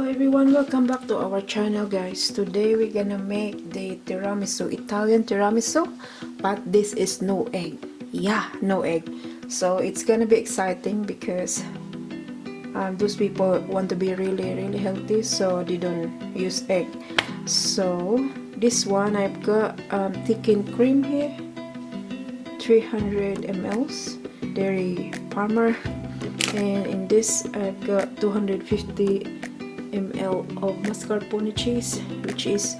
everyone, welcome back to our channel, guys. Today we're gonna make the tiramisu, Italian tiramisu, but this is no egg. Yeah, no egg. So it's gonna be exciting because those people want to be really healthy, so they don't use egg. So this one, I've got thickened cream here, 300 ml dairy farmer, and in this I've got 250 ml of mascarpone cheese, which is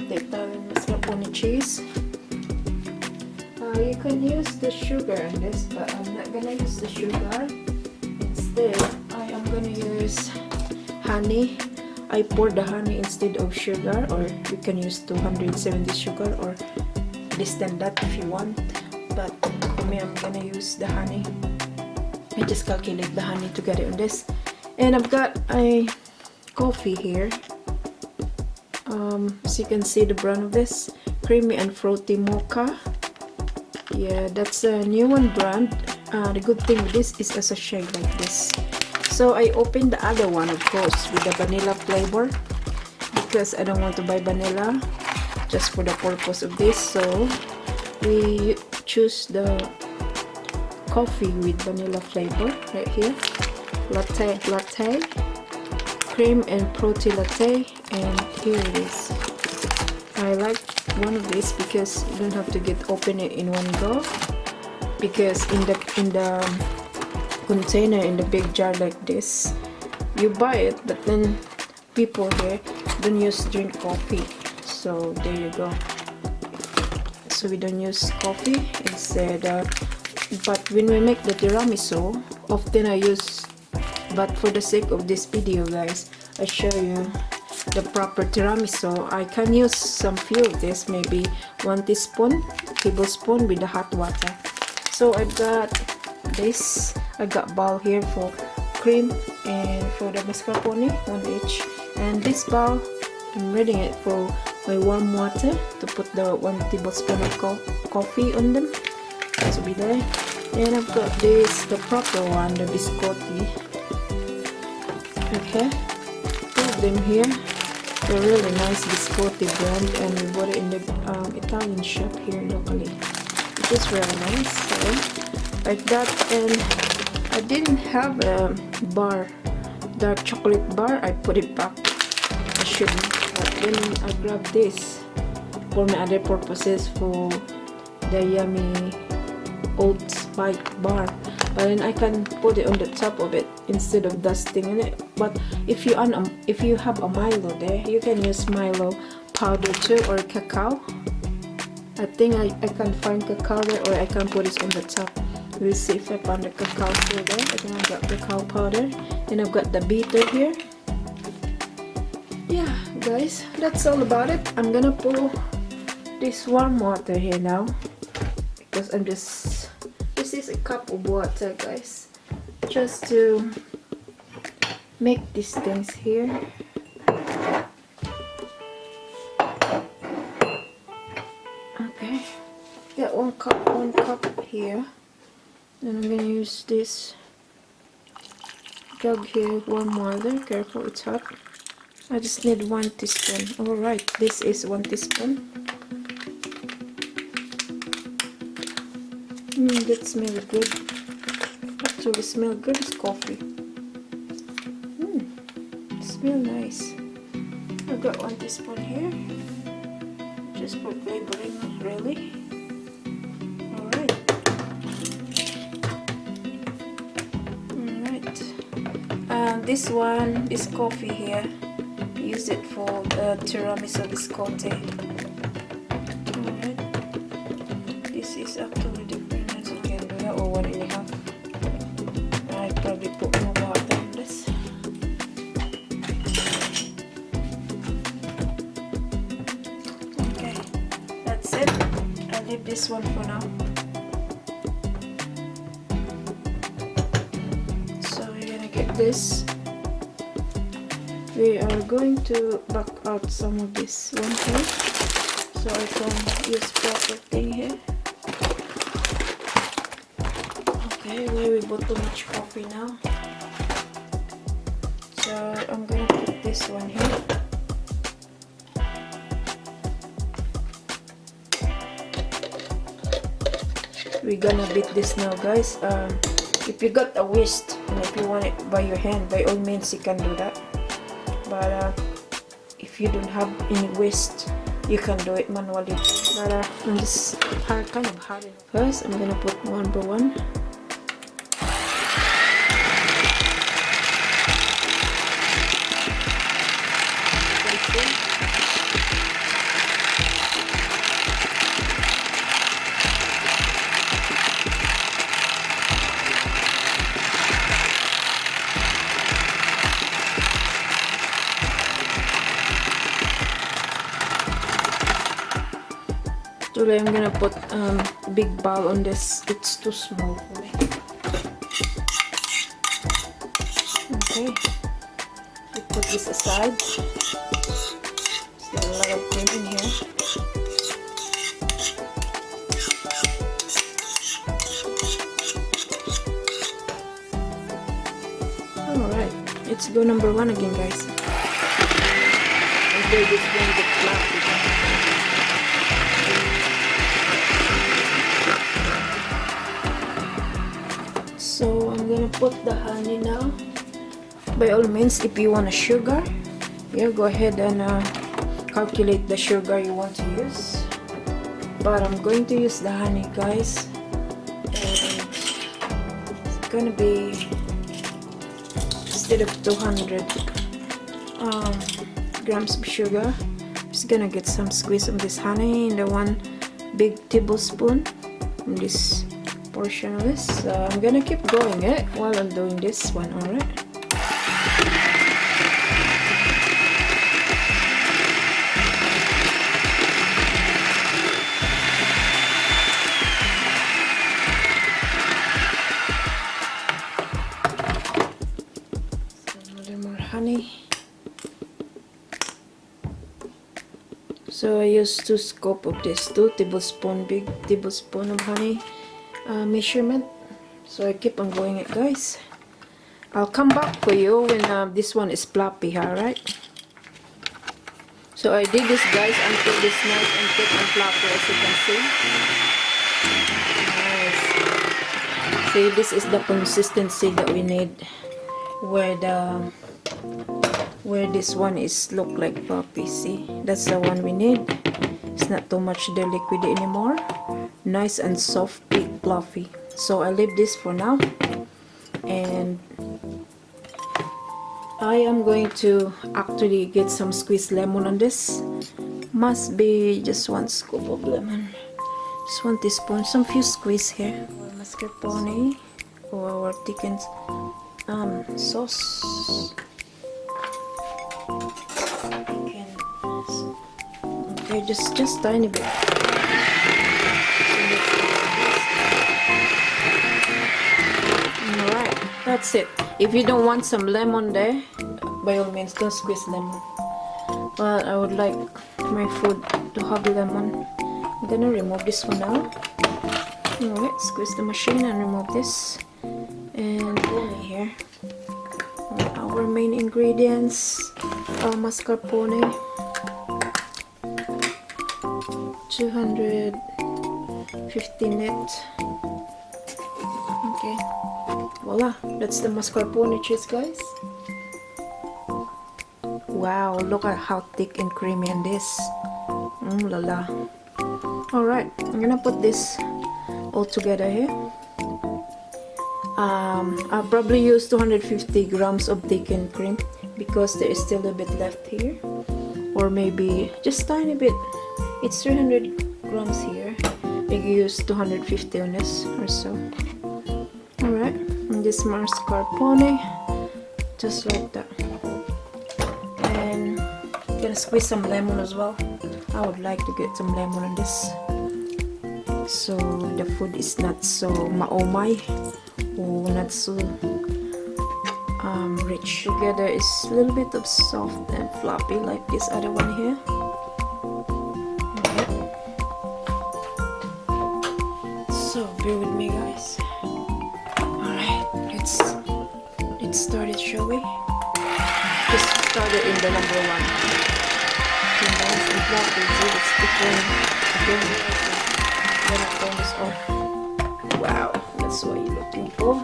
the Italian mascarpone cheese. You can use the sugar in this, but I'm not gonna use the sugar. Instead, I am gonna use honey. I pour the honey instead of sugar, or you can use 270 sugar or less than that if you want, but for me I'm gonna use the honey. I just calculate the honey to get it on this. And I've got a coffee here. As you can see, the brand of this, creamy and fruity mocha. Yeah, that's a new one brand. The good thing with this is a sachet like this. So I opened the other one, of course, with the vanilla flavor, because I don't want to buy vanilla just for the purpose of this. So we choose the coffee with vanilla flavor right here. Latte, cream and fruity latte, and here it is. I like one of these because you don't have to open it in one go, because in the container, in the big jar like this, you buy it, but then people here don't drink coffee, so there you go. So we don't use coffee instead, but when we make the tiramisu, often I use, but for the sake of this video, guys, I show you the proper tiramisu. I can use some few of this, maybe 1 tablespoon with the hot water. So I've got this, I got bowl here for cream and for the mascarpone, 1 each, and this bowl I'm reading it for my warm water to put the 1 tablespoon of coffee on them. That will be there. And I've got this, the proper one, the biscotti. Okay, put them here. They're really nice biscotti brand, and we bought it in the Italian shop here locally. It is really nice. So like that, and I didn't have a bar, dark chocolate bar. I put it back. I shouldn't, but then I grabbed this for my other purposes, for the yummy oat spike bar. But then I can put it on the top of it instead of dusting in it. But if you have a Milo there, you can use Milo powder too, or cacao. I think I can find cacao there, or I can put it on the top. We'll see if I find the cacao still there. I think I've got cacao powder, and I've got the beater here. Yeah, guys, that's all about it. I'm gonna pour this warm water here now, because this is a cup of water, guys, just to make these things here. Okay, got one cup here, and I'm gonna use this jug here, warm water. Careful, it's hot. I just need 1 teaspoon. All right, this is 1 teaspoon. That smells good. Actually, smells good as coffee. It smells nice. I've got 1 teaspoon here, just for flavoring, really. Alright. This coffee here, use it for the tiramisu biscotti. Alright. This is actually different, as you can do, or 1.5. I probably put more water in this. Okay, that's it. I'll leave this one for now. So we're gonna get this. We are going to back out some of this one here, so I can use proper thing here. Okay, where we bought too much coffee now. So I'm gonna put this one here. We're gonna beat this now, guys. If you got a whisk and if you want it by your hand, by all means you can do that. But if you don't have any whisk, you can do it manually. But I'm just kind of hard. First, I'm gonna put one by one. Today I'm gonna put big bowl on this. It's too small for me. Okay, we put this aside. There's a lot of cream in here. Alright, let's go number one again, guys. Okay, this one is fluffy. So I'm gonna put the honey now. By all means, if you want a sugar, yeah, go ahead and calculate the sugar you want to use. But I'm going to use the honey, guys. And it's gonna be, instead of 200 grams of sugar, I'm just gonna get some squeeze of this honey in the 1 big tablespoon from this portion of this. I'm gonna keep going while I'm doing this one. Alright, a little more honey. So I used 2 scoop of this, 2 tablespoon, big tablespoon of honey measurement. So I keep on going it, guys. I'll come back for you when this one is floppy, alright? So I did this, guys, until this nice and thick and floppy, as you can see. Nice. See, this is the consistency that we need, where this one is look like floppy. See, that's the one we need. It's not too much the liquid anymore. Nice and soft, big, fluffy. So I leave this for now, and I am going to actually get some squeezed lemon on this. Must be just 1 scoop of lemon, just 1 teaspoon, some few squeeze here. Mascarpone for our thickened sauce. Okay, just tiny bit. Alright, that's it. If you don't want some lemon there, by all means don't squeeze lemon. But I would like my food to have lemon. I'm gonna remove this one now. Alright, squeeze the machine and remove this. And then here, our main ingredients, mascarpone, 250 net. Okay, voila, that's the mascarpone cheese, guys. Wow, look at how thick and creamy in this. La la. Alright, I'm gonna put this all together here. I'll probably use 250 grams of thickened cream because there is still a bit left here, or maybe just tiny bit. It's 300 grams here. Maybe use 250 on this or so. Alright, and this mascarpone, just like that. And I'm gonna squeeze some lemon as well. I would like to get some lemon on this, so the food is not so maomay or not so rich. Together is a little bit of soft and floppy like this other one here. Okay. So bear with me, guys. Alright, let's start it, shall we? Just started in the number 1. So nice and fluffy. See, it's different. Again, gonna turn this off. Wow, that's what you're looking for.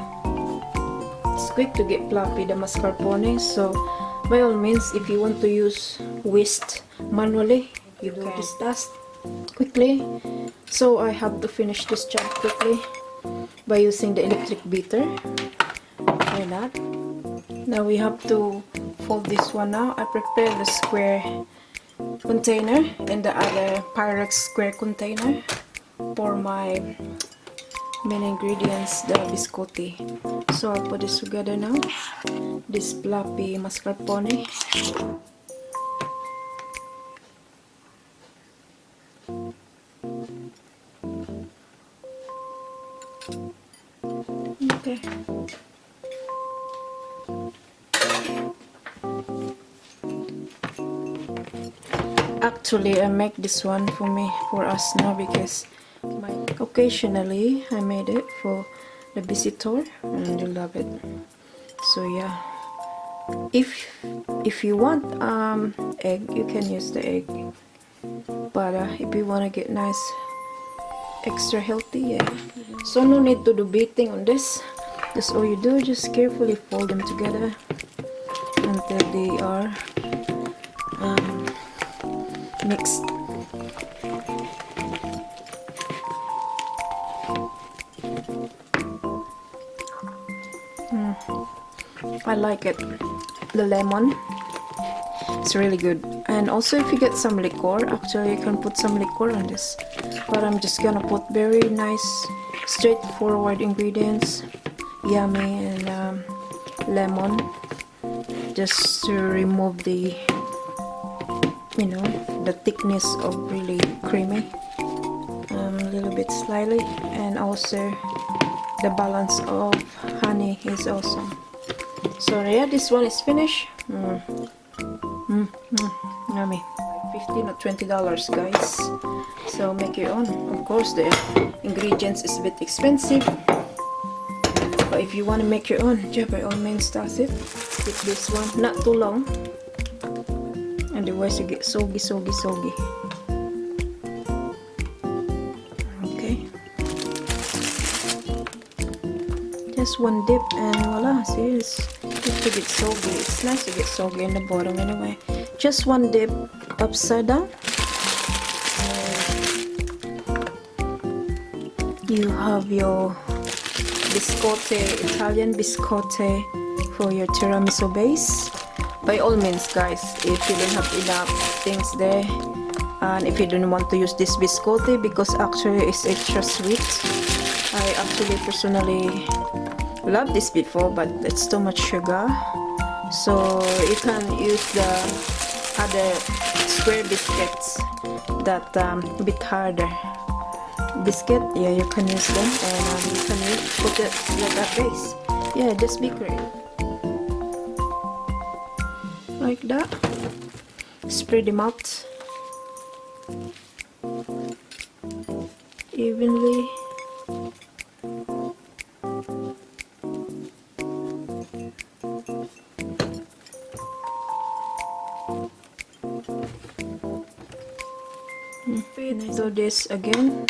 It's quick to get fluffy, the mascarpone. So by all means, if you want to use whisk manually, you do this task quickly. So I have to finish this job quickly by using the electric beater. Try that. Now we have to fold this one now. I prepare the square container and the other Pyrex square container for my main ingredients, the biscotti. So I'll put this together now. This fluffy mascarpone. Okay. Actually, I make this one for us now because occasionally I made it for the visitor and they love it. So yeah, if you want egg, you can use the egg, but if you want to get nice extra healthy, yeah. So no need to do beating on this. Just all you do, just carefully fold them together until they are mixed. I like it. The lemon, it's really good. And also if you get some liquor, actually you can put some liquor on this, but I'm just gonna put very nice straightforward ingredients, yummy, and lemon, just to remove the, you know, the thickness of really creamy, a little bit slightly, and also the balance of honey is awesome. So yeah, this one is finished. Yummy. $15 or $20, guys. So make your own. Of course, the ingredients is a bit expensive, but if you want to make your own, yeah, by all means, does it. With this one, not too long, otherwise you get soggy. Okay. Just one dip and voila. See, it's good to get soggy. It's nice to get soggy in the bottom anyway. Just one dip upside down. You have your biscotti, Italian biscotti for your tiramisu base. By all means, guys, if you don't have enough things there, and if you don't want to use this biscotti because actually it's extra sweet, I actually personally love this before, but it's too much sugar, so you can use the other square biscuits that a bit harder biscuit. Yeah, you can use them, and you can put it like a base. Yeah, just be great like that. Spread them out evenly. Do this again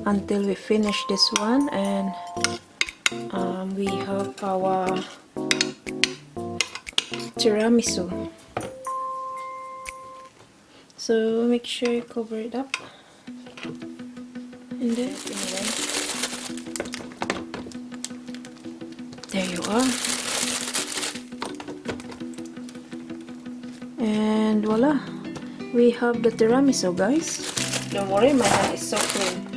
until we finish this one, and we have our tiramisu. So make sure you cover it up and then there you are, and voila, we have the tiramisu, guys. Don't worry, my hand is so clean.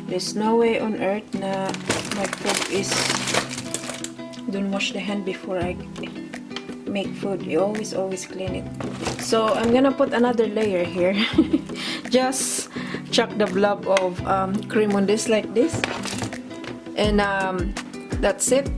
There's no way on earth na my food is don't wash the hand before I make food. You always clean it. So I'm gonna put another layer here. Just chuck the blob of cream on this like this, and that's it.